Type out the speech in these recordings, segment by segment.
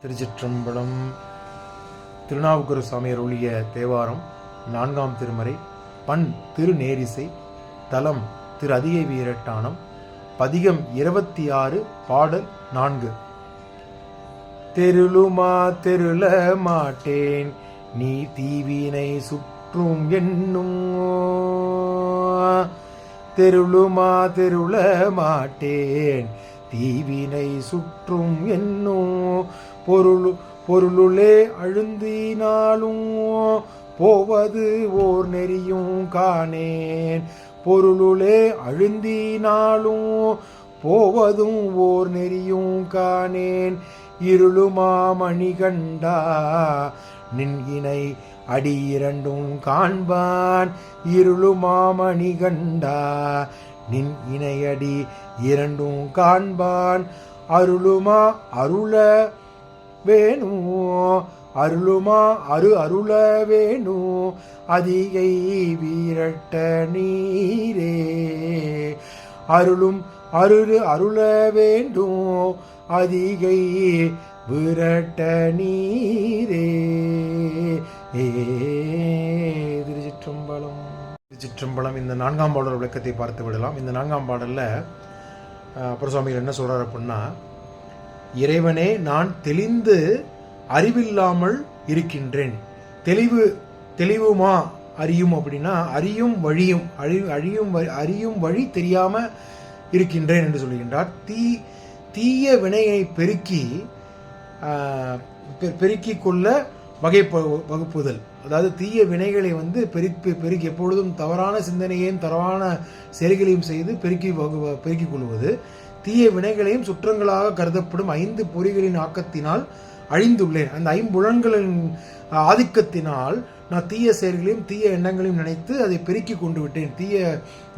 திருச்சிற்றம்பலம். திருநாவுக்கரு சாமி அருளிய தேவாரம் 4ஆம் திருமறை. பண் திருநேரிசை. தலம் திரு அதிகை வீரட்டானம். பதிகம் 26, பாடல் 4. தெருளுமா தெருள மாட்டேன் நீ தீவினை சுற்றும் என்னும். தெருளுமா தெருள மாட்டேன் தீவினை சுற்றும் என்னும். பொருளுளே அழுந்தினாலும் போவது ஓர் நெறியும் காணேன். பொருளுளே அழுந்தினாலும் போவதும் ஓர் நெறியும் காணேன். இருளுமா மணிகண்டா நின் இணை அடி இரண்டும் காண்பான். இருளுமா மணிகண்டா நின் இணையடி இரண்டும் காண்பான். அருளுமா அருள வேணும். அருளுமா அருள வேணும் அதிகை வீரட்ட நீரே. அருளும் அருள வேண்டும் அதிகை வீரட்ட நீரே. திருச்சிற்றம்பலம். திருச்சிற்றம்பலம். இந்த 4ஆம் பாடல் விளக்கத்தை பார்த்து விடலாம். இந்த 4ஆம் பாடலில் அப்பர் சுவாமிகள் என்ன சொல்கிறார் அப்படின்னா, இறைவனே நான் தெளிந்து அறிவில்லாமல் இருக்கின்றேன். தெளிவுமா அறியும் அப்படின்னா அறியும் வழியும் அறியும் வழி தெரியாமல் இருக்கின்றேன் என்று சொல்கின்றார். தீய வினையை பெருக்கி கொள்ள வகுப்புதல். அதாவது தீய வினைகளை பெருக்கி எப்பொழுதும் தவறான சிந்தனையையும் தவறான செயல்களையும் செய்து பெருக்கிக் கொள்வது. தீய வினைகளையும் சுற்றங்களாக கருதப்படும் 5 பொறிகளின் ஆக்கத்தினால் அழிந்துள்ளேன். அந்த 5 புலன்களின் ஆதிக்கத்தினால் நான் தீய செயல்களையும் தீய எண்ணங்களையும் நினைத்து அதை பெருக்கி கொண்டு விட்டேன். தீய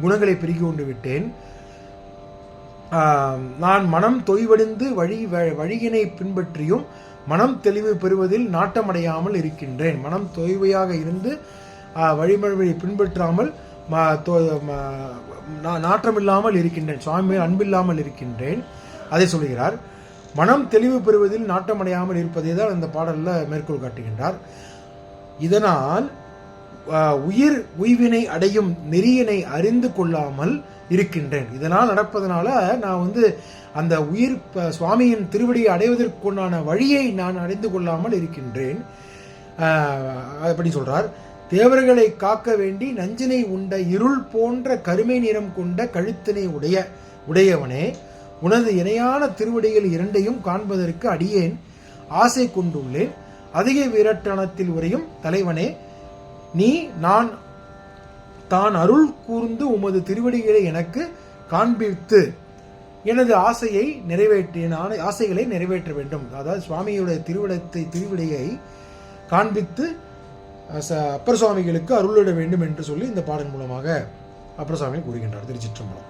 குணங்களை பெருக்கி கொண்டு விட்டேன். நான் மனம் தொய்வடைந்து வழியினை பின்பற்றியும் மனம் தெளிவு பெறுவதில் நாட்டமடையாமல் இருக்கின்றேன். மனம் தொய்வையாக இருந்து வழிமுறையை பின்பற்றாமல் நாட்டமில்லாமல் இருக்கின்றேன். சுவாமி அன்பில்லாமல் இருக்கின்றேன். அதை சொல்கிறார். மனம் தெளிவு பெறுவதில் நாட்டமடையாமல் இருப்பதை தான் அந்த பாடலில் மேற்கோள் காட்டுகின்றார். இதனால் உய்வினை அடையும் நெறியினை அறிந்து கொள்ளாமல் இருக்கின்றேன். இதனால் நடப்பதனால நான் அந்த சுவாமியின் திருவடியை அடைவதற்குண்டான வழியை நான் அறிந்து கொள்ளாமல் இருக்கின்றேன். அப்படி சொல்றார். தேவர்களை காக்க வேண்டி நஞ்சினை உண்ட இருள் போன்ற கருமை நிறம் கொண்ட கழுத்தினை உடையவனே, உனது இணையான திருவடிகள் 2ஐயும் காண்பதற்கு அடியேன் ஆசை கொண்டுள்ளேன். அதிக வீரட்டனத்தில் உரையும் தலைவனே, நீ நான் தான் அருள் கூர்ந்து உமது திருவடிகளை எனக்கு காண்பித்து எனது ஆசைகளை நிறைவேற்ற வேண்டும். அதாவது சுவாமியுடைய திருவிடையை காண்பித்து அப்பர் சுவாமிகளுக்கு அருளிட வேண்டும் என்று சொல்லி இந்த பாடல் மூலமாக அப்பர் சுவாமி கூறுகின்றார். திருச்சிற்றம்பலம்.